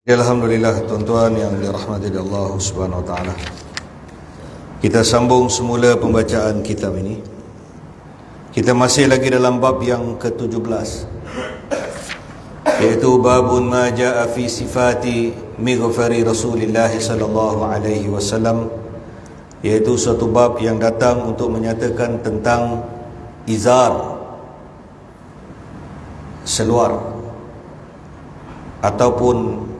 Alhamdulillah, tuan-tuan yang dirahmati Allah Subhanahu wa taala. Kita sambung semula pembacaan kitab ini. Kita masih lagi dalam bab yang ke-17, iaitu babun ma jaa fi sifati mighfari Rasulillah sallallahu alaihi wasallam, iaitu suatu bab yang datang untuk menyatakan tentang izar, seluar ataupun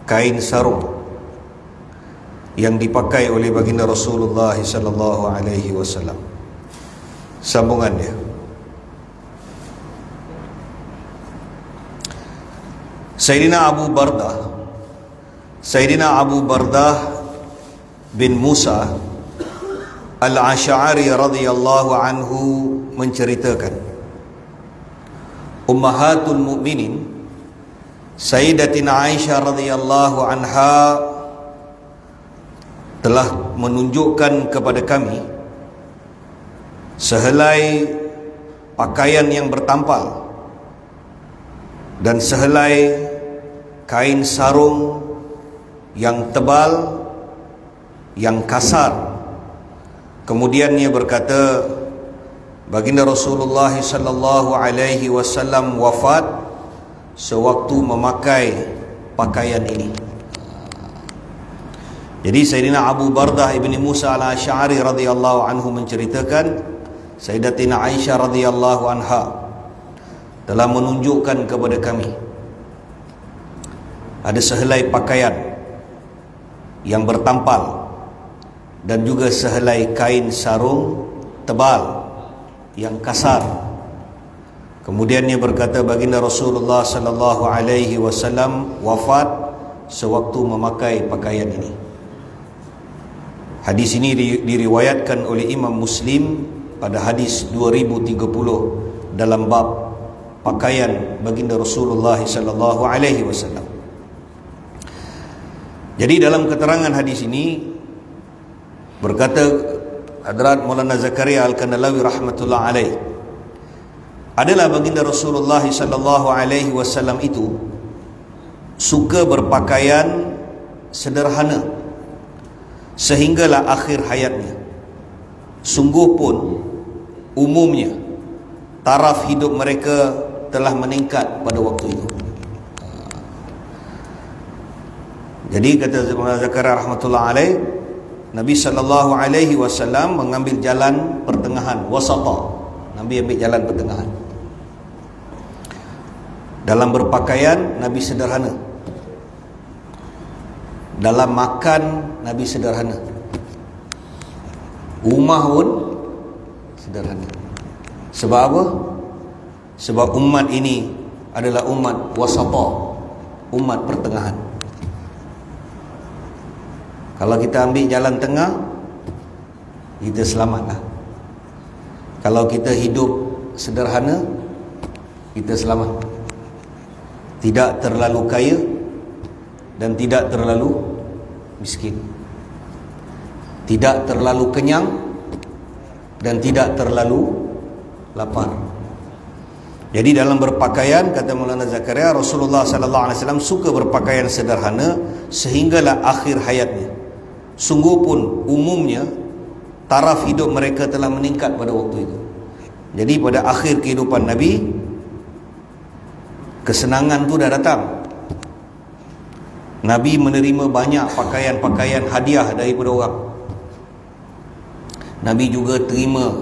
kain sarung yang dipakai oleh baginda Rasulullah sallallahu alaihi wasallam. Sambungan dia. Sayyidina Abu Bardah bin Musa Al-Asy'ari radhiyallahu anhu menceritakan, Ummahatul Mukminin Sayyidatina Aisyah radhiyallahu anha telah menunjukkan kepada kami sehelai pakaian yang bertampal dan sehelai kain sarung yang tebal, yang kasar. Kemudian ia berkata, baginda Rasulullah sallallahu alaihi wasallam wafat sewaktu memakai pakaian ini. Jadi Sayyidina Abu Bardah ibni Musa al-Asy'ari radhiyallahu anhu menceritakan, Sayyidatina Aisyah radhiyallahu anha telah menunjukkan kepada kami ada sehelai pakaian yang bertampal dan juga sehelai kain sarung tebal yang kasar. Kemudian dia berkata, baginda Rasulullah sallallahu alaihi wasallam wafat sewaktu memakai pakaian ini. Hadis ini diriwayatkan oleh Imam Muslim pada hadis 2030 dalam bab pakaian baginda Rasulullah sallallahu alaihi wasallam. Jadi dalam keterangan hadis ini berkata Hadrat Maulana Zakaria Al-Kandalawi rahmatullah alaih, adalah baginda Rasulullah sallallahu alaihi wasallam itu suka berpakaian sederhana sehinggalah akhir hayatnya. Sungguh pun umumnya taraf hidup mereka telah meningkat pada waktu itu. Jadi kata Zakaria rahmatullah alaih, Nabi sallallahu alaihi wasallam mengambil jalan pertengahan, wasata. Nabi ambil jalan pertengahan. Dalam berpakaian Nabi sederhana, dalam makan Nabi sederhana, rumah pun sederhana. Sebab apa? Sebab umat ini adalah umat wasata, umat pertengahan. Kalau kita ambil jalan tengah, kita selamatlah. Kalau kita hidup sederhana, kita selamat. Tidak terlalu kaya dan tidak terlalu miskin. Tidak terlalu kenyang dan tidak terlalu lapar. Jadi dalam berpakaian, kata Maulana Zakaria, Rasulullah sallallahu alaihi wasallam suka berpakaian sederhana sehinggalah akhir hayatnya. Sungguh pun umumnya taraf hidup mereka telah meningkat pada waktu itu. Jadi pada akhir kehidupan Nabi, kesenangan tu dah datang. Nabi menerima banyak pakaian-pakaian hadiah daripada orang. Nabi juga terima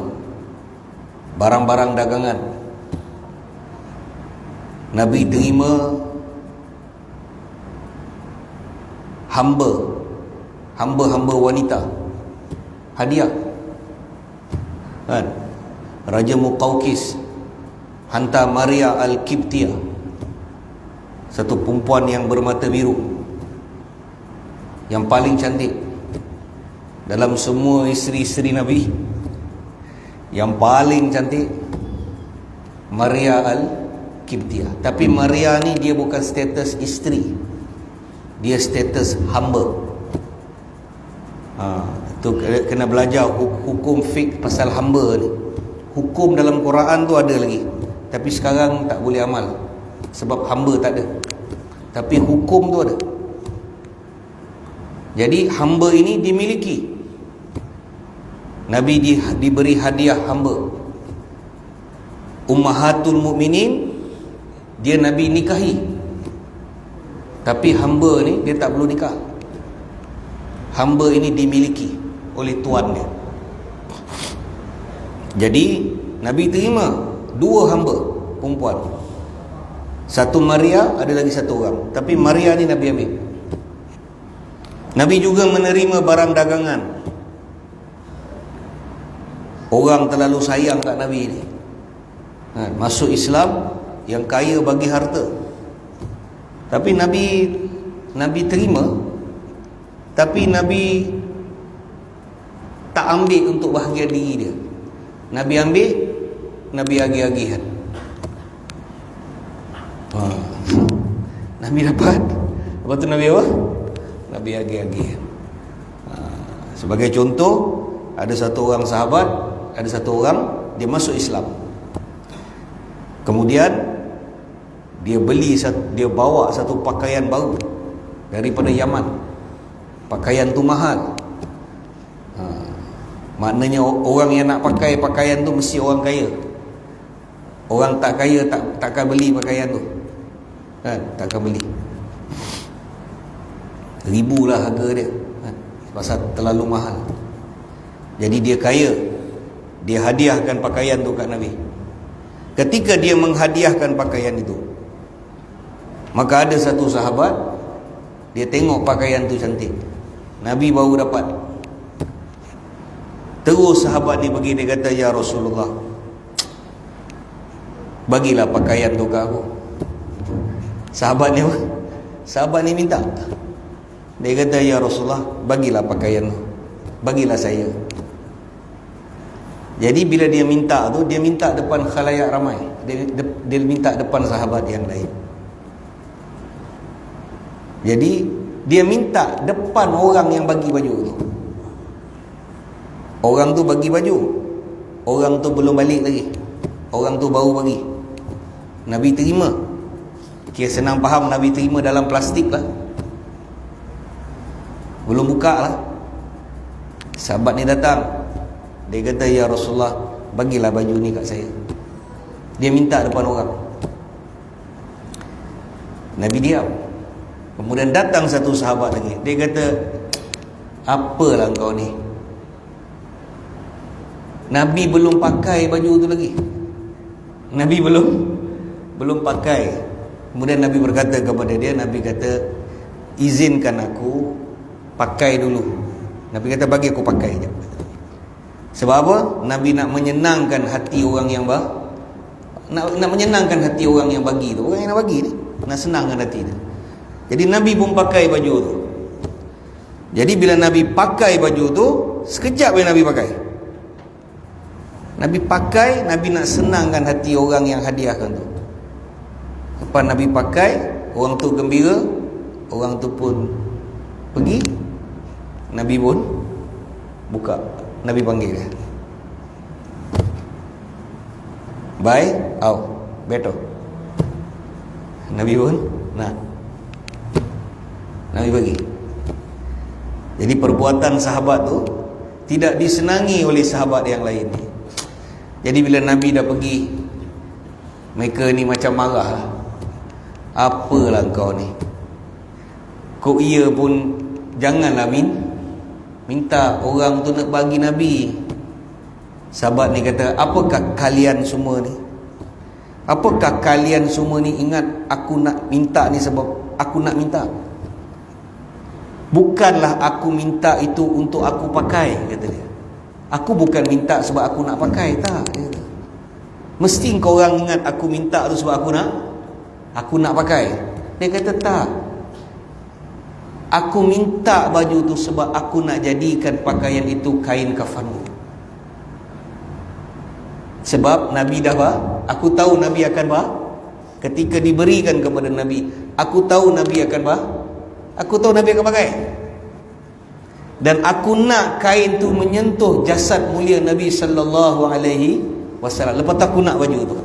barang-barang dagangan. Nabi terima hamba-hamba wanita hadiah. Kan? Raja Muqawqis hantar Maria Al-Qibtiyah, satu perempuan yang bermata biru, yang paling cantik dalam semua isteri-isteri Nabi. Yang paling cantik Maria Al-Qibtiyah. Tapi Maria ni dia bukan status isteri, dia status hamba. Tu kena belajar hukum fiqh pasal hamba ni. Hukum dalam Quran tu ada lagi, tapi sekarang tak boleh amal sebab hamba tak ada. tapi hukum tu ada. Jadi hamba ini dimiliki. Nabi diberi hadiah hamba. Ummahatul Mukminin dia Nabi nikahi, tapi hamba ni dia tak perlu nikah. Hamba ini dimiliki oleh tuan dia. Jadi Nabi terima dua hamba perempuan. Satu Maria, ada lagi satu orang, tapi Maria ni Nabi ambil. Nabi juga menerima barang dagangan. Orang terlalu sayang kat Nabi ni, masuk Islam, yang kaya bagi harta. Tapi Nabi terima, tapi Nabi tak ambil untuk bahagian diri dia. Nabi ambil, Nabi agih-agihan. Nabi dapat, lepas tu Nabi apa? Nabi agih-agihan. Sebagai contoh, ada satu orang sahabat, ada satu orang dia masuk Islam. Kemudian dia bawa satu pakaian baru daripada Yaman. Pakaian tu mahal. Maknanya orang yang nak pakai pakaian tu mesti orang kaya. Orang tak kaya takkan beli pakaian tu, kan? Takkan beli. Ribulah harga dia, kan? Pasal terlalu mahal. Jadi dia kaya. Dia hadiahkan pakaian tu kat Nabi. Ketika dia menghadiahkan pakaian itu, maka ada satu sahabat, dia tengok pakaian tu cantik, Nabi baru dapat. Terus sahabat ni pergi, dia kata, "Ya Rasulullah, bagilah pakaian tu ke aku." Sahabat ni minta. Dia kata, "Ya Rasulullah, bagilah pakaian tu, bagilah saya." Jadi bila dia minta tu, dia minta depan khalayak ramai. Dia minta depan sahabat yang lain. Jadi dia minta depan orang yang bagi baju tu. Orang tu bagi baju, orang tu belum balik lagi, orang tu baru bagi. Nabi terima. Kira senang faham, Nabi terima dalam plastik lah, belum buka lah. Sahabat ni datang, dia kata, "Ya Rasulullah, bagilah baju ni kat saya." Dia minta depan orang. Nabi diam. Kemudian datang satu sahabat lagi, dia kata, "Apalah kau ni? Nabi belum pakai baju tu lagi. Nabi belum pakai." Kemudian Nabi berkata kepada dia, Nabi kata, "Izinkan aku pakai dulu." Nabi kata, "Bagi aku pakai je." Sebab apa? Nabi nak menyenangkan hati orang yang nak menyenangkan hati orang yang bagi tu. Orang yang nak bagi ni nak senangkan hati dia. Jadi Nabi pun pakai baju tu. Jadi bila Nabi pakai baju tu, sekejap bila Nabi pakai, Nabi nak senangkan hati orang yang hadiahkan tu. Lepas Nabi pakai, orang tu gembira, orang tu pun pergi, Nabi pun buka. Nabi panggil dia, "Bye, beto." Nabi pun Nabi bagi. Jadi perbuatan sahabat tu tidak disenangi oleh sahabat yang lain ni. Jadi bila Nabi dah pergi, mereka ni macam marah lah. "Apalah kau ni? Kok ia pun janganlah minta orang tu nak bagi Nabi." Sahabat ni kata, "Apakah kalian semua ni? Apakah kalian semua ni ingat aku nak minta ni sebab aku nak minta? Bukanlah aku minta itu untuk aku pakai," kata dia. "Aku bukan minta sebab aku nak pakai, tak." Dia kata, "Mesti kau orang ingat aku minta tu sebab aku nak pakai." Dia kata, "Tak. Aku minta baju tu sebab aku nak jadikan pakaian itu kain kafanmu." Sebab Nabi dah aku tahu Nabi akan ketika diberikan kepada Nabi, aku tahu Nabi akan pakai. Dan aku nak kain tu menyentuh jasad mulia Nabi sallallahu alaihi wasallam. Lepas tu aku nak baju tu.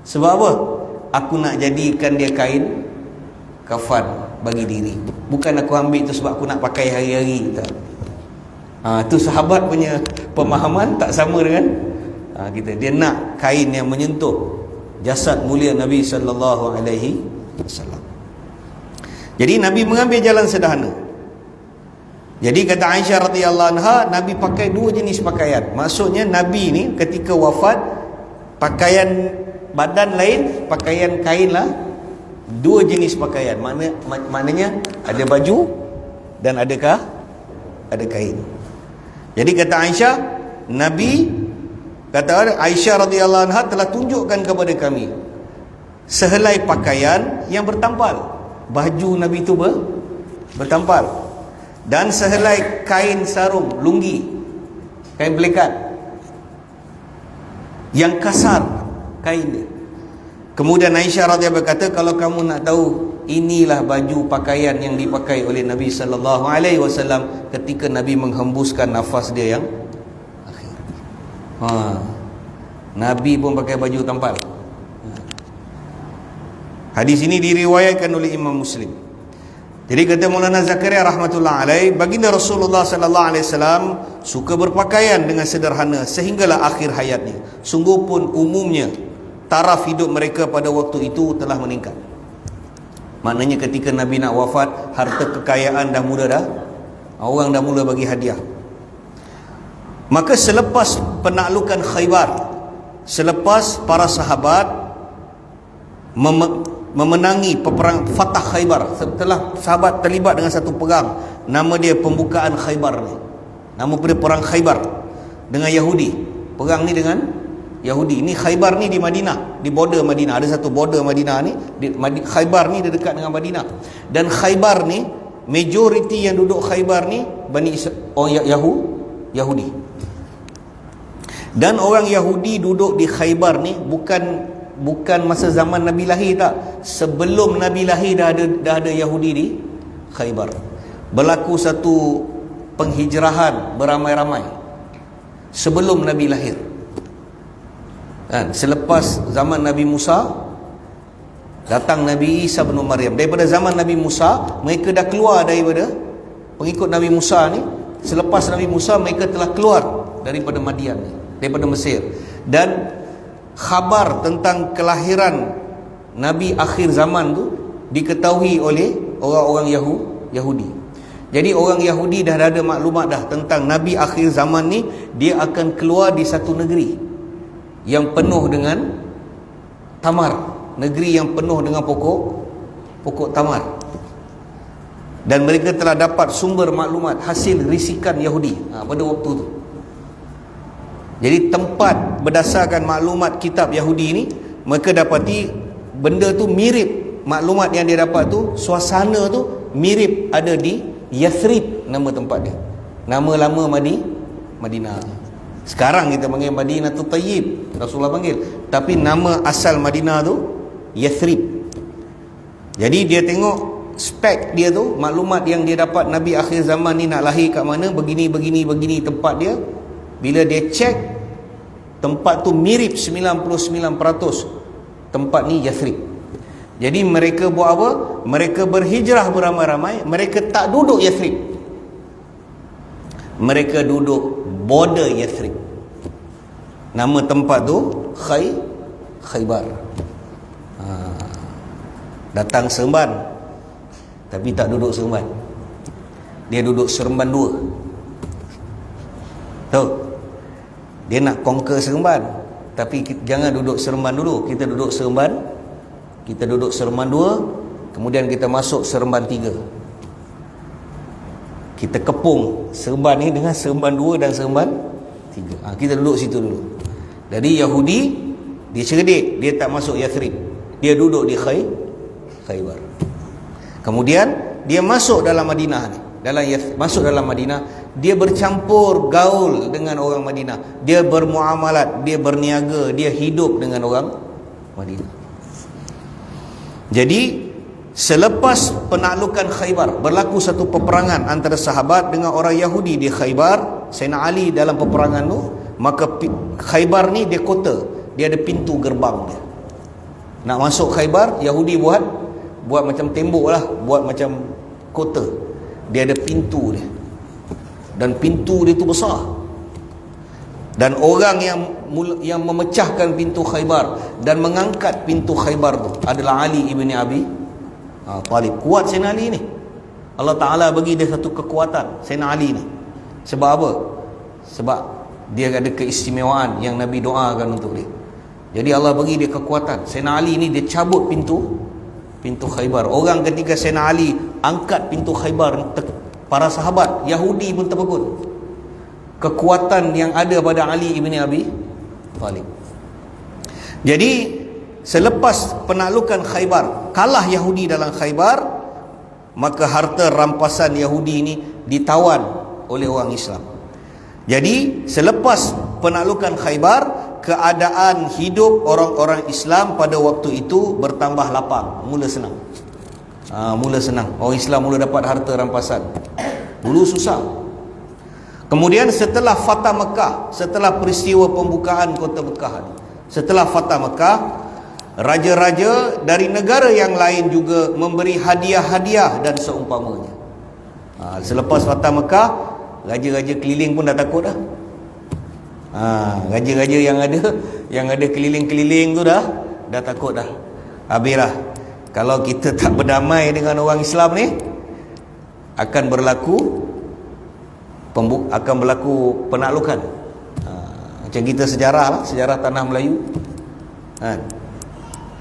Sebab apa? Aku nak jadikan dia kain kafan bagi diri. Bukan aku ambil tu sebab aku nak pakai hari-hari, tak. Tu sahabat punya pemahaman tak sama dengan kita. Dia nak kain yang menyentuh jasad mulia Nabi sallallahu alaihi wasallam. Jadi Nabi mengambil jalan sederhana. Jadi kata Aisyah radhiyallahu anha, Nabi pakai dua jenis pakaian. Maksudnya Nabi ni ketika wafat, pakaian badan lain, pakaian kain lah, dua jenis pakaian. Maknanya ada baju dan ada kain. Jadi kata Aisyah, Nabi kata Aisyah radhiyallahu anha telah tunjukkan kepada kami sehelai pakaian yang bertampal. Baju Nabi tu bertampal. Dan sehelai kain sarung, lunggi, kain pelikat yang kasar kain dia. Kemudian Aisyah radhiyallahu anha berkata, kalau kamu nak tahu, inilah baju pakaian yang dipakai oleh Nabi sallallahu alaihi wasallam ketika Nabi menghembuskan nafas dia yang akhir. Nabi pun pakai baju tampal. Hadis ini diriwayatkan oleh Imam Muslim. Jadi kata Maulana Zakaria rahmatullah alaih, baginda Rasulullah sallallahu alaihi wasallam suka berpakaian dengan sederhana sehinggalah akhir hayatnya. Sungguh pun umumnya taraf hidup mereka pada waktu itu telah meningkat. Maknanya ketika Nabi nak wafat, harta kekayaan dah orang dah mula bagi hadiah. Maka selepas penaklukan Khaybar, selepas para sahabat memenangi peperangan Fatah Khaybar, setelah sahabat terlibat dengan satu perang, nama dia pembukaan Khaybar ni. Nama perang Khaybar dengan Yahudi. Perang ni dengan Yahudi. Ini Khaybar ni di Madinah, di border Madinah. Ada satu border Madinah ni, Khaybar ni dia dekat dengan Madinah. Dan Khaybar ni, majoriti yang duduk Khaybar ni Yahudi. Dan orang Yahudi duduk di Khaybar ni bukan masa zaman Nabi lahir, tak. Sebelum Nabi lahir dah ada Yahudi di Khaybar. Berlaku satu penghijrahan beramai-ramai sebelum Nabi lahir. Selepas zaman Nabi Musa, datang Nabi Isa bin Maryam. Daripada zaman Nabi Musa, mereka dah keluar daripada pengikut Nabi Musa ni. Selepas Nabi Musa, mereka telah keluar daripada Madian ni, daripada Mesir. Dan khabar tentang kelahiran Nabi akhir zaman tu diketahui oleh orang-orang Yahudi. Jadi orang Yahudi dah ada maklumat dah tentang Nabi akhir zaman ni, dia akan keluar di satu negeri yang penuh dengan tamar, negeri yang penuh dengan pokok tamar. Dan mereka telah dapat sumber maklumat hasil risikan Yahudi pada waktu tu. Jadi tempat berdasarkan maklumat kitab Yahudi ni, mereka dapati benda tu mirip, maklumat yang dia dapat tu, suasana tu mirip ada di Yathrib, nama tempat dia. Nama lama Madinah. Sekarang kita panggil Madinatul Tayyib, Rasulullah panggil. Tapi nama asal Madinah tu Yathrib. Jadi dia tengok spek dia tu, maklumat yang dia dapat Nabi akhir zaman ni nak lahir kat mana, begini tempat dia. Bila dia cek, tempat tu mirip 99% tempat ni Yathrib. Jadi mereka buat apa? Mereka berhijrah beramai-ramai. Mereka tak duduk Yathrib, mereka duduk border Yathrib. Nama tempat tu Khaybar. Datang Seremban, tapi tak duduk Seremban, dia duduk Seremban 2. Tahu? Dia nak conquer Seremban, tapi jangan duduk Seremban dulu. Kita duduk Seremban 2, kemudian kita masuk Seremban 3. Kita kepung Seremban ni dengan Seremban 2 dan Seremban 3. Kita duduk situ dulu. Jadi Yahudi dia cerdik, dia tak masuk Yathrib, dia duduk di Khaybar. Kemudian dia masuk dalam Madinah ni, masuk dalam Madinah, dia bercampur gaul dengan orang Madinah, dia bermuamalat, dia berniaga, dia hidup dengan orang Madinah. Jadi selepas penaklukan Khaybar, berlaku satu peperangan antara sahabat dengan orang Yahudi di Khaybar. Sayyidina Ali dalam peperangan tu, maka Khaybar ni dia kota, dia ada pintu gerbang dia. Nak masuk Khaybar, Yahudi buat buat macam tembok lah, buat macam kota. Dia ada pintu dia, dan pintu dia tu besar. Dan orang yang memecahkan pintu Khaybar dan mengangkat pintu Khaybar tu adalah Ali ibn Abi Talib. Kuat Sayyidina Ali ni. Allah Ta'ala bagi dia satu kekuatan, Sayyidina Ali ni. Sebab apa? Sebab dia ada keistimewaan yang Nabi doakan untuk dia. Jadi Allah bagi dia kekuatan. Sayyidina Ali ni dia cabut pintu Khaybar. Orang ketika Sayyidina Ali angkat pintu Khaybar, para sahabat Yahudi pun terpegun. Kekuatan yang ada pada Ali ibn Abi Talib. Jadi selepas penaklukan Khaybar, kalah Yahudi dalam Khaybar, maka harta rampasan Yahudi ini ditawan oleh orang Islam. Jadi selepas penaklukan Khaybar, keadaan hidup orang-orang Islam pada waktu itu bertambah lapang, mula senang. Mula senang. Orang Islam mula dapat harta rampasan. Dulu susah. Kemudian setelah Fatah Mekah, setelah peristiwa pembukaan kota Mekah, setelah Fatah Mekah, raja-raja dari negara yang lain juga memberi hadiah-hadiah dan seumpamanya. Selepas Fatah Mekah, raja-raja keliling pun dah takut dah. Raja-raja yang ada keliling-keliling tu dah takut dah. Habislah. Kalau kita tak berdamai dengan orang Islam ni, akan berlaku penaklukan. Macam kita sejarah lah, sejarah tanah Melayu.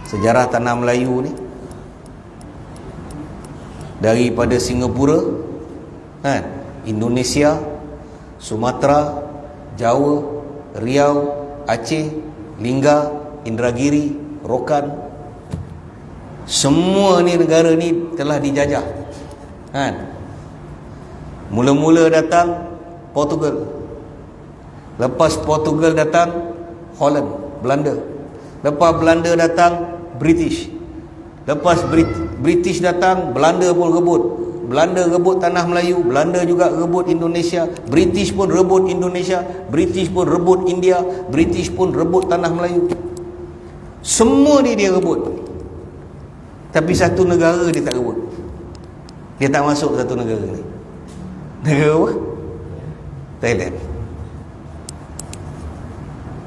Sejarah tanah Melayu ni daripada Singapura, Indonesia, Sumatera, Jawa, Riau, Aceh, Lingga, Indragiri, Rokan, semua ni negara ni telah dijajah. Mula-mula datang Portugal, lepas Portugal datang Holland, Belanda, lepas Belanda datang British, lepas British datang, Belanda pun rebut. Belanda rebut tanah Melayu, Belanda juga rebut Indonesia, British pun rebut Indonesia, British pun rebut India, British pun rebut tanah Melayu. Semua ni dia rebut. Tapi satu negara dia tak rebut. Dia tak masuk satu negara ni. Negara apa? Thailand.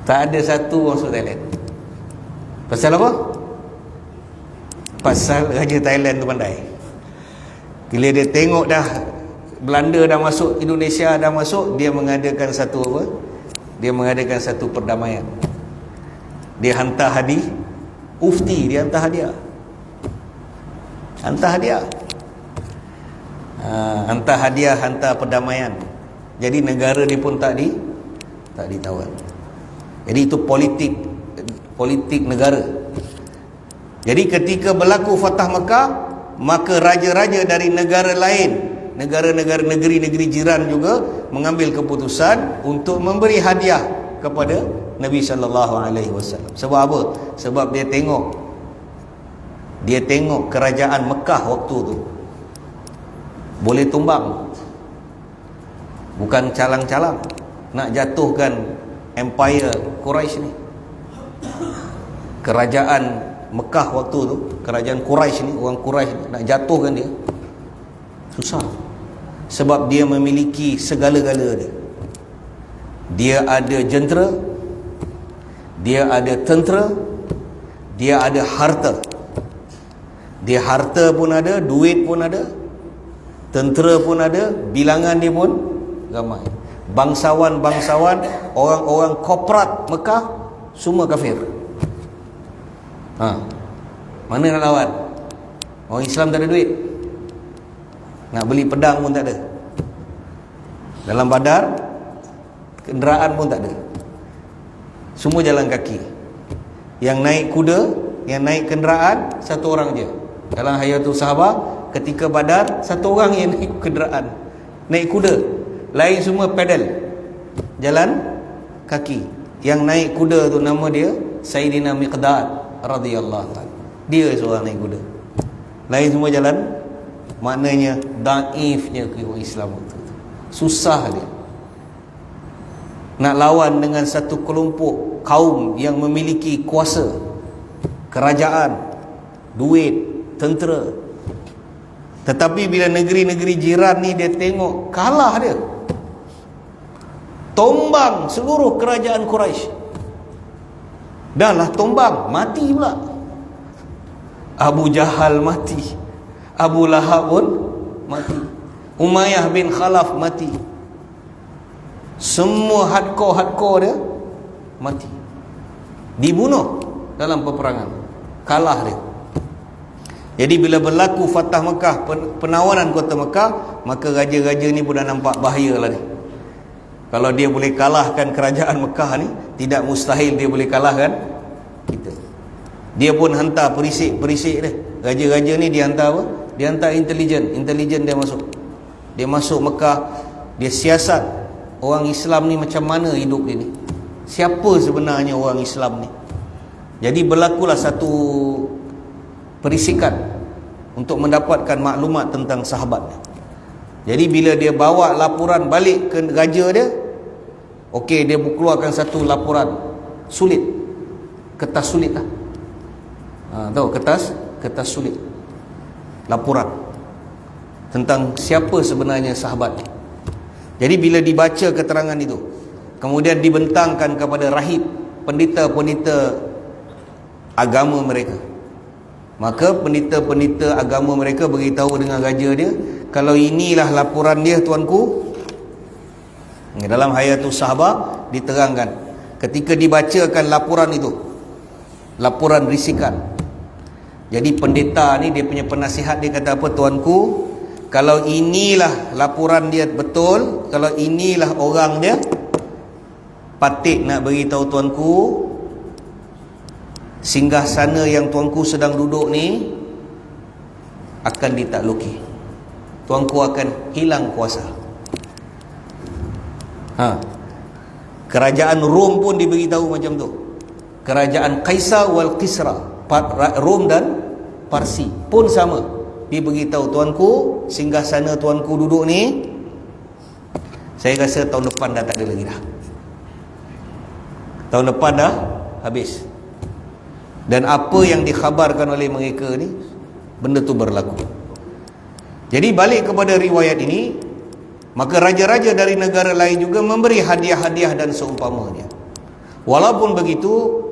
Tak ada satu masuk Thailand. Pasal apa? Pasal Raja Thailand tu pandai. Bila dia tengok dah Belanda dah masuk, Indonesia dah masuk, dia mengadakan satu apa? Dia mengadakan satu perdamaian. Dia hantar hadiah, ufti, dia hantar hadiah. Hantar hadiah. Hantar hadiah, hantar perdamaian. Jadi negara dia pun tak ditawan. Jadi itu politik negara. Jadi ketika berlaku Fatah Mekah, maka raja-raja dari negara lain, negara-negara, negeri-negeri jiran juga mengambil keputusan untuk memberi hadiah kepada Nabi SAW. Sebab apa? Sebab dia tengok kerajaan Mekah waktu tu boleh tumbang, bukan calang-calang nak jatuhkan empire Quraisy ni. Kerajaan Mekah waktu tu, kerajaan Quraisy ni, orang Quraisy ni, nak jatuhkan dia susah. Sebab dia memiliki segala-gala dia. Dia ada jentera, dia ada tentera, dia ada harta. Dia harta pun ada, duit pun ada, tentera pun ada, bilangan dia pun ramai. Bangsawan-bangsawan, orang-orang korporat Mekah semua kafir. Mana nak lawan? Orang Islam tak ada duit, nak beli pedang pun tak ada. Dalam Badar kenderaan pun tak ada, semua jalan kaki. Yang naik kuda, yang naik kenderaan satu orang je. Dalam Hayatul Sahabah ketika Badar, satu orang yang naik kenderaan, naik kuda. Lain semua pedal, jalan kaki. Yang naik kuda tu nama dia Sayyidina Miqdad radhiyallahu ta'ala. Dia seorang naik kuda. Lain semua jalan. Maknanya daifnya orang Islam itu. Susah dia nak lawan dengan satu kelompok kaum yang memiliki kuasa, kerajaan, duit, tentera. Tetapi bila negeri-negeri jiran ni dia tengok, kalah dia, tombang seluruh kerajaan Quraisy. Dah lah tombang, mati pula. Abu Jahal mati, Abu Lahab pun mati, Umayyah bin Khalaf mati, semua hardcore dia mati, dibunuh dalam peperangan, kalah dia. Jadi bila berlaku Fatah Mekah, penawaran kota Mekah, maka raja-raja ni pun dah nampak bahaya lah ni. Kalau dia boleh kalahkan kerajaan Mekah ni, tidak mustahil dia boleh kalahkan kita. Dia pun hantar perisik-perisik dia. Raja-raja ni dia hantar apa? Dia hantar intelijen dia masuk. Dia masuk Mekah, dia siasat orang Islam ni macam mana hidup dia ni. Siapa sebenarnya orang Islam ni? Jadi berlakulah satu perisikan untuk mendapatkan maklumat tentang sahabatnya. Jadi bila dia bawa laporan balik ke raja dia, okey, dia keluarkan satu laporan sulit, kertas sulit lah. Tahu kertas sulit, laporan tentang siapa sebenarnya sahabat ni. Jadi bila dibaca keterangan itu, kemudian dibentangkan kepada rahib, pendeta-pendeta agama mereka, maka pendeta-pendeta agama mereka beritahu dengan raja dia, kalau inilah laporan dia tuanku. Dalam Hayatus Sahabah diterangkan, ketika dibacakan laporan itu, laporan risikan, jadi pendeta ni, dia punya penasihat, dia kata apa? Tuanku, kalau inilah laporan dia betul, kalau inilah orang dia, patut nak beritahu tuanku, singgah sana yang tuanku sedang duduk ni akan ditakluki, tuanku akan hilang kuasa. Kerajaan Rom pun diberitahu macam tu. Kerajaan Kaisar wal Kisra, Rom dan Parsi pun sama, diberitahu, tuanku, singgah sana tuanku duduk ni, saya rasa tahun depan dah tak ada lagi dah. Tahun depan dah habis. Dan apa yang dikhabarkan oleh mereka ni, benda tu berlaku. Jadi balik kepada riwayat ini, maka raja-raja dari negara lain juga memberi hadiah-hadiah dan seumpamanya. Walaupun begitu,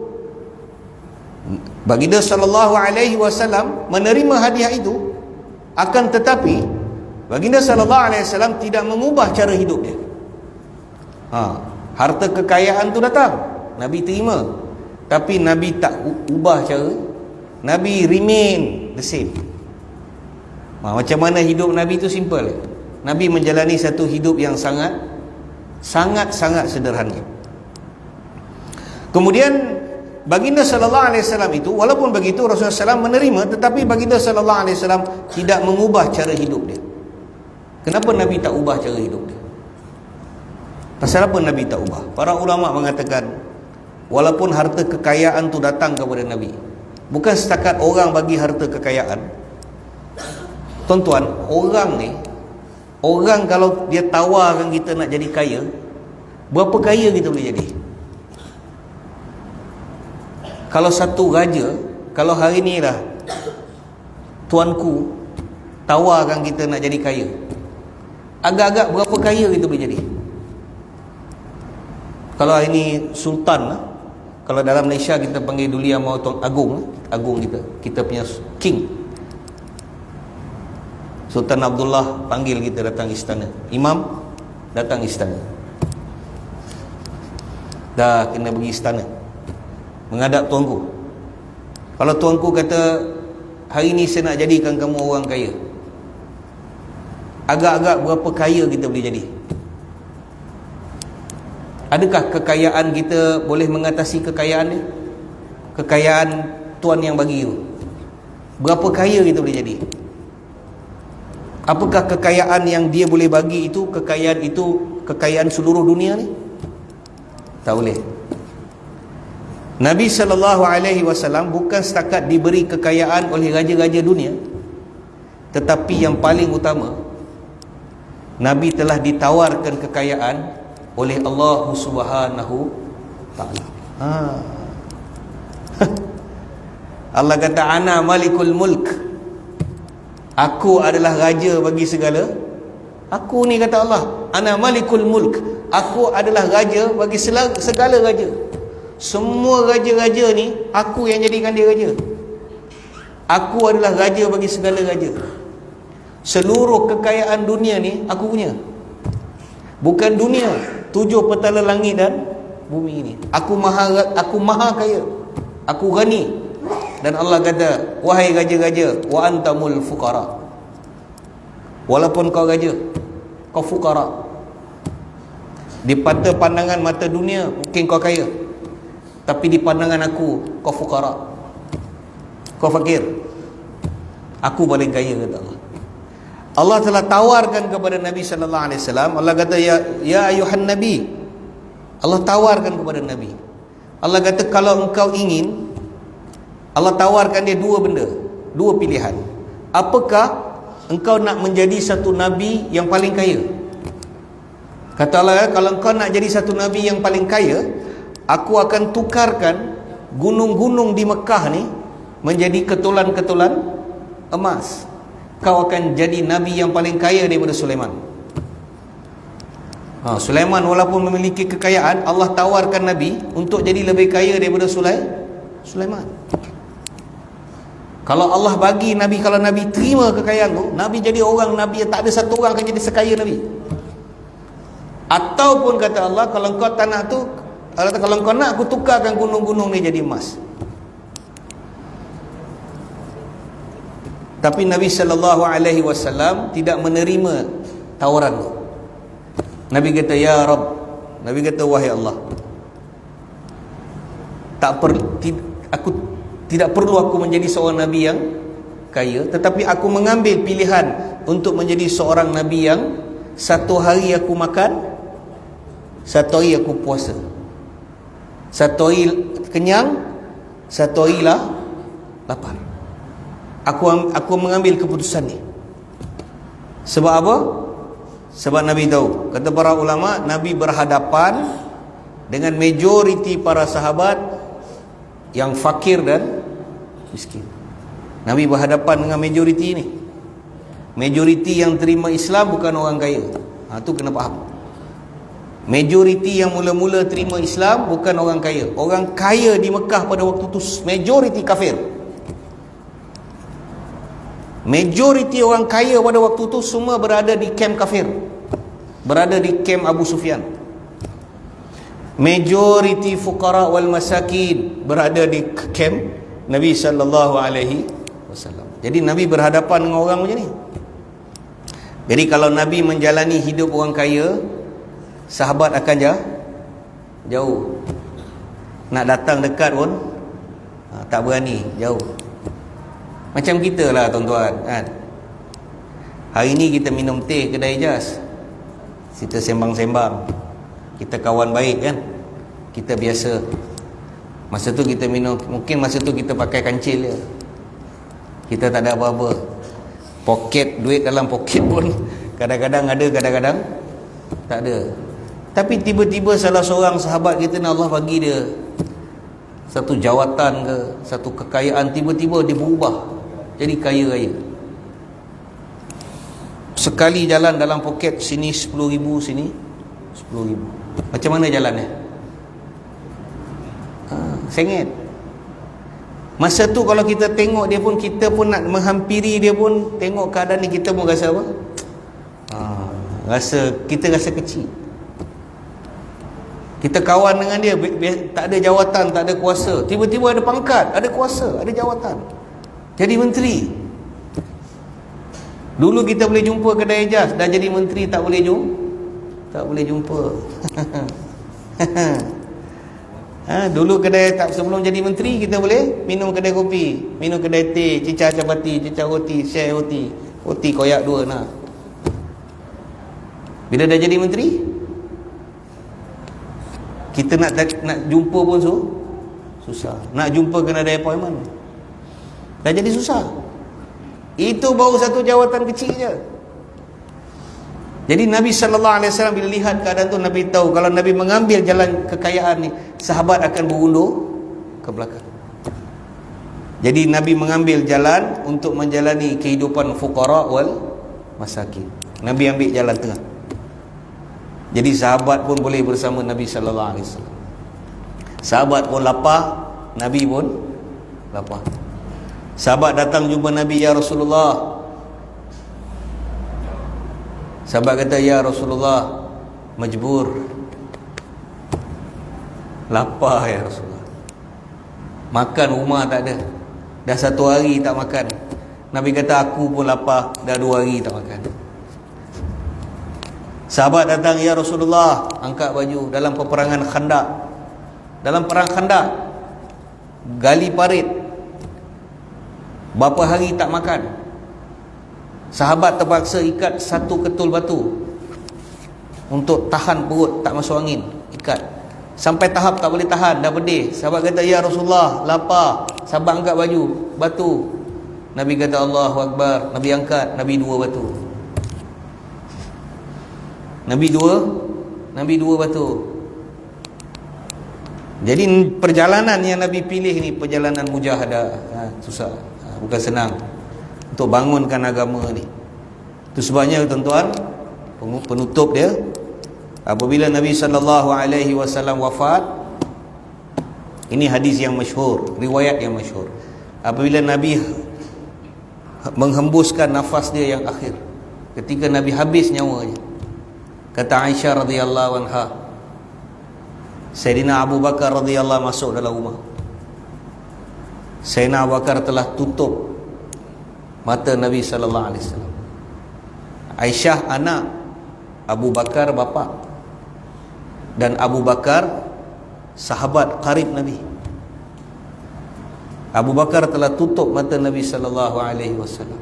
Baginda sallallahu alaihi wasallam menerima hadiah itu, akan tetapi Baginda sallallahu alaihi wasallam tidak mengubah cara hidup dia. Harta kekayaan tu datang, Nabi terima, tapi Nabi tak ubah cara. Nabi remain the same. Macam mana hidup Nabi tu simple. Nabi menjalani satu hidup yang sangat sederhana. Kemudian Baginda sallallahu alaihi wasallam itu, walaupun begitu Rasulullah SAW menerima, tetapi Baginda sallallahu alaihi wasallam tidak mengubah cara hidup dia. Kenapa Nabi tak ubah cara hidup dia? Pasal apa Nabi tak ubah? Para ulama mengatakan, walaupun harta kekayaan tu datang kepada Nabi, bukan setakat orang bagi harta kekayaan. Tuan-tuan, orang kalau dia tawarkan kita nak jadi kaya, berapa kaya kita boleh jadi? Kalau satu raja, kalau hari ni lah tuanku tawarkan kita nak jadi kaya, agak-agak berapa kaya kita boleh jadi? Kalau hari ni sultan lah, kalau dalam Malaysia kita panggil dulu yang mau tuan agung, agung kita punya king, Sultan Abdullah panggil kita datang istana, imam datang istana, dah kena pergi istana menghadap tuanku. Kalau tuanku kata, hari ni saya nak jadikan kamu orang kaya, agak-agak berapa kaya kita boleh jadi? Adakah kekayaan kita boleh mengatasi kekayaan dia? Kekayaan tuan yang bagi tu, berapa kaya kita boleh jadi? Apakah kekayaan yang dia boleh bagi itu, kekayaan seluruh dunia ni? Tak boleh. Nabi SAW bukan setakat diberi kekayaan oleh raja-raja dunia, tetapi yang paling utama, Nabi telah ditawarkan kekayaan oleh Allah Subhanahu Ta'ala. Allah kata, ana malikul mulk, Aku adalah raja bagi segala. Aku ni kata Allah, ana malikul mulk. Aku adalah raja bagi segala raja. Semua raja-raja ni aku yang jadikan dia raja. Aku adalah raja bagi segala raja. Seluruh kekayaan dunia ni aku punya. Bukan dunia, 7 petala langit dan bumi ni. Aku maha kaya. Aku ghani. Dan Allah kata, wahai raja-raja, wa antamul fuqara. Walaupun kau raja, kau fuqara. Di pandangan mata dunia mungkin kau kaya, tapi di pandangan aku kau fuqara, kau fakir. Aku paling kaya, kata Allah. Allah telah tawarkan kepada Nabi sallallahu alaihi wasallam. Allah kata, ya ayuhan nabi. Allah tawarkan kepada Nabi. Allah kata, kalau engkau ingin, Allah tawarkan dia 2 benda, 2 pilihan. Apakah engkau nak menjadi satu nabi yang paling kaya? Kata Allah, kalau engkau nak jadi satu nabi yang paling kaya, aku akan tukarkan gunung-gunung di Mekah ni menjadi ketulan-ketulan emas. Kau akan jadi nabi yang paling kaya daripada Sulaiman. Sulaiman walaupun memiliki kekayaan, Allah tawarkan Nabi untuk jadi lebih kaya daripada Sulaiman. Kalau Allah bagi Nabi, kalau Nabi terima kekayaan tu, Nabi jadi orang Nabi yang tak ada satu orang akan jadi sekaya Nabi. Ataupun kata Allah, kalau engkau tak nak tu, kalau engkau nak, aku tukarkan gunung-gunung ni jadi emas. Tapi Nabi SAW tidak menerima tawaran tu. Nabi kata, ya Rabb. Nabi kata, wahai Allah, tidak perlu aku menjadi seorang Nabi yang kaya, tetapi aku mengambil pilihan untuk menjadi seorang Nabi yang satu hari aku makan, satu hari aku puasa, satu hari kenyang, satu hari lapar. Aku mengambil keputusan ni. Sebab apa? Sebab Nabi tahu, kata para ulama, Nabi berhadapan dengan majoriti para sahabat yang fakir dan miskin. Nabi berhadapan dengan majoriti ni. Majoriti yang terima Islam bukan orang kaya. Tu kena faham. Majoriti yang mula-mula terima Islam bukan orang kaya. Orang kaya di Mekah pada waktu tu majoriti kafir. Majoriti orang kaya pada waktu tu semua berada di kem kafir, berada di kem Abu Sufyan. Majoriti fuqara wal masakin berada di kem Nabi sallallahu alaihi wasallam. Jadi Nabi berhadapan dengan orang macam ni. Jadi kalau Nabi menjalani hidup orang kaya, sahabat akan jauh. Nak datang dekat pun tak berani, jauh. Macam kita lah tuan-tuan kan. Hari ni kita minum teh kedai Ijaz, kita sembang-sembang, kita kawan baik kan, kita biasa. Masa tu kita minum, mungkin masa tu kita pakai kancil je, kita tak ada apa-apa. Poket, duit dalam poket pun kadang-kadang ada, kadang-kadang tak ada. Tapi tiba-tiba salah seorang sahabat kita, Allah bagi dia satu jawatan ke, satu kekayaan, tiba-tiba dia berubah jadi kaya raya. Sekali jalan dalam poket, sini 10,000, sini 10,000. Macam mana jalannya? Sengit. Masa tu kalau kita tengok dia pun, kita pun nak menghampiri dia pun, tengok keadaan ni, kita pun rasa apa? Kita rasa kecil. Kita kawan dengan dia, tak ada jawatan, tak ada kuasa. Tiba-tiba ada pangkat, ada kuasa, ada jawatan, jadi menteri. Dulu kita boleh jumpa kedai Ijaz, dah jadi menteri tak boleh jumpa. Dulu kedai, tak, sebelum jadi menteri kita boleh minum kedai kopi, minum kedai teh, cicah capati, cicah roti, share roti koyak 2 nak. Bila dah jadi menteri, kita nak jumpa pun susah. Nak jumpa kena ada appointment, dah jadi susah. Itu baru satu jawatan kecil je. Jadi Nabi SAW bila lihat keadaan tu, Nabi tahu kalau Nabi mengambil jalan kekayaan ni, sahabat akan berundur ke belakang. Jadi Nabi mengambil jalan untuk menjalani kehidupan fuqara wal masakin. Nabi ambil jalan tengah. Jadi sahabat pun boleh bersama Nabi sallallahu alaihi wasallam. Sahabat pun lapar, Nabi pun lapar. Sahabat datang jumpa Nabi, ya Rasulullah. Sahabat kata, ya Rasulullah, majbur, lapar ya Rasulullah. Makan rumah tak ada. Dah 1 hari tak makan. Nabi kata, aku pun lapar, dah 2 hari tak makan. Sahabat datang, ya Rasulullah, angkat baju dalam peperangan Khandak. Dalam perang Khandak, gali parit, berapa hari tak makan. Sahabat terpaksa ikat 1 ketul batu untuk tahan perut tak masuk angin. Ikat sampai tahap tak boleh tahan, dah pedih. Sahabat kata, ya Rasulullah, lapar. Sahabat angkat baju, batu. Nabi kata, Allahu Akbar. Nabi angkat, Nabi 2 batu. Nabi dua batu. Jadi perjalanan yang Nabi pilih ni perjalanan mujahadah, susah, bukan senang untuk bangunkan agama ni. Itu sebabnya tuan-tuan, penutup dia, apabila Nabi sallallahu alaihi wasallam wafat, ini hadis yang masyhur, riwayat yang masyhur. Apabila Nabi menghembuskan nafas dia yang akhir, ketika Nabi habis nyawanya, kata Aisyah radhiyallahu anha, Sayyidina Abu Bakar radhiyallahu masuk dalam rumah. Sayyidina Abu Bakar telah tutup mata Nabi sallallahu alaihi wasallam. Aisyah anak, Abu Bakar bapa, dan Abu Bakar sahabat karib Nabi. Abu Bakar telah tutup mata Nabi sallallahu alaihi wasallam.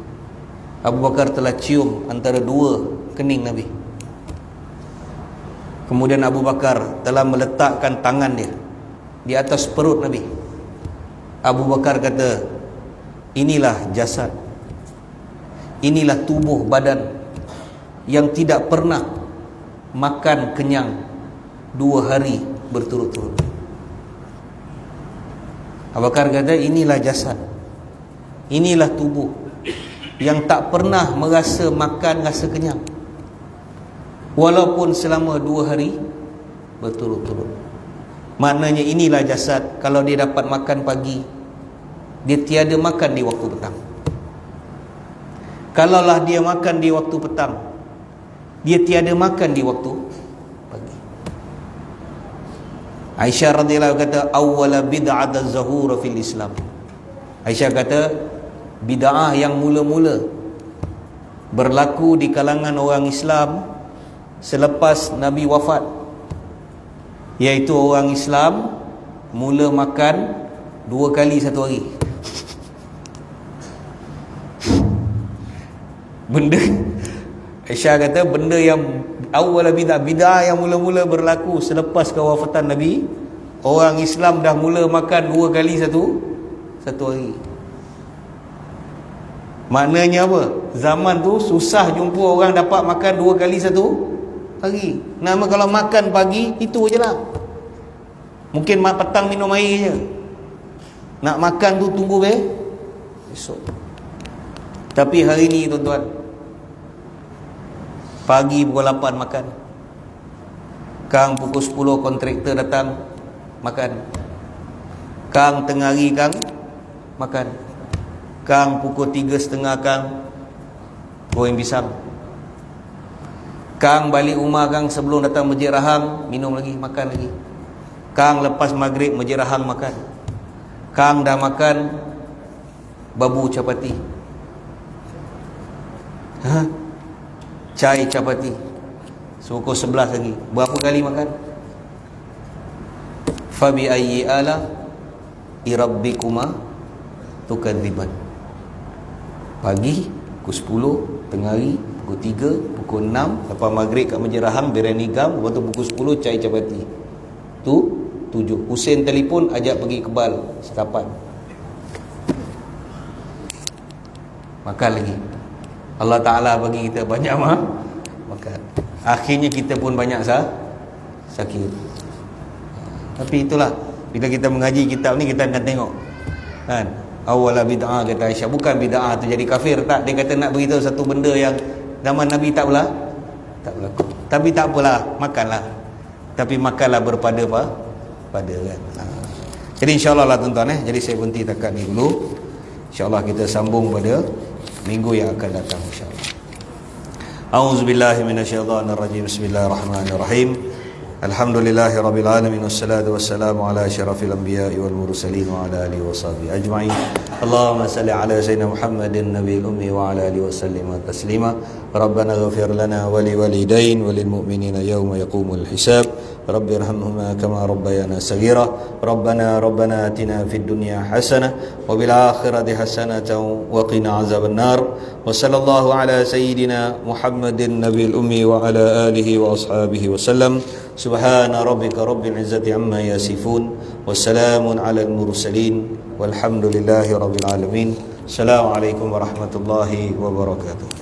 Abu Bakar telah cium antara 2 kening Nabi. Kemudian Abu Bakar telah meletakkan tangan dia di atas perut Nabi. Abu Bakar kata, inilah jasad, inilah tubuh badan yang tidak pernah makan kenyang 2 hari berturut-turut. Abu Bakar kata, inilah jasad, inilah tubuh yang tak pernah merasa makan rasa kenyang, walaupun selama 2 hari berturut-turut. Maknanya inilah jasad, kalau dia dapat makan pagi, dia tiada makan di waktu petang. Kalaulah dia makan di waktu petang, dia tiada makan di waktu pagi. Aisyah radhiyallahu kata, awwala bid'at az-zuhur fil Islam. Aisyah kata, bid'ah yang mula-mula berlaku di kalangan orang Islam selepas Nabi wafat, iaitu orang Islam mula makan 2 kali 1 hari. Benda Aisyah kata, benda yang awal bid'ah yang mula-mula berlaku selepas kewafatan Nabi, orang Islam dah mula makan 2 kali satu hari. Maknanya apa? Zaman tu susah jumpa orang dapat makan 2 kali satu hari. Nama kalau makan pagi, itu je lah. Mungkin petang minum air je. Nak makan tu tunggu besok. Tapi hari ni tuan-tuan, pagi pukul 8 makan, kang pukul 10 kontraktor datang makan, kang tengah hari kang makan, kang pukul 3.30 kang goreng pisang, kang balik rumah kang sebelum datang Masjid Rahang minum lagi, makan lagi, kang lepas maghrib Masjid Rahang makan, kang dah makan babu capati, cai capati, pukul 11 lagi. Berapa kali makan? Fabi ayyi ala irabbikuma tukadziban. Pagi pukul 10, tengah hari pukul 3, pukul 6, lepas maghrib kat Masjid Rahang berani gam, lepas tu pukul 10 cai capati. Tu 7. Husin telefon ajak pergi kebal sekapan. Makan lagi. Allah Ta'ala bagi kita banyak makan. Akhirnya kita pun banyak sakit. Tapi itulah, bila kita mengaji kitab ni, kita akan tengok kan, Awala bid'ah, kata Aisyah. Bukan bid'ah tu jadi kafir, tak. Dia kata nak beritahu satu benda yang zaman Nabi tak berlaku. Tapi tak apalah, makanlah. Tapi makanlah berpada apa? Pada kan. Jadi insya-Allah lah tuan-tuan Jadi saya berhenti takat ni dulu. Insya-Allah kita sambung pada minggu yang akan datang insya-Allah. A'udzubillahi minasyaitonirrajim. Bismillahirrahmanirrahim. Alhamdulillahirabbil alamin wassalatu wassalamu ala asyrafil anbiya'i wal mursalin wa ala alihi washabihi ajma'in. Allahumma salli ala sayyidina Muhammadin nabiyil ummi wa ala alihi wasallim taslima. Rabbana ighfir lana wa liwalidain wa lil mu'minina yawma yaqumul hisab. Rabbi irhamhuma kama rabbayana saghira. Rabbana atina fid dunya hasanah wa bil akhirati hasanatan wa qina azaban nar. Wa sallallahu ala sayyidina Muhammadin nabiyil ummi wa ala alihi wa ashabihi wasallam. Subhana rabbika rabbil izzati amma yasifun. Wassalamun ala al-mursalin. Walhamdulillahi rabbil alamin. Assalamualaikum warahmatullahi wabarakatuh.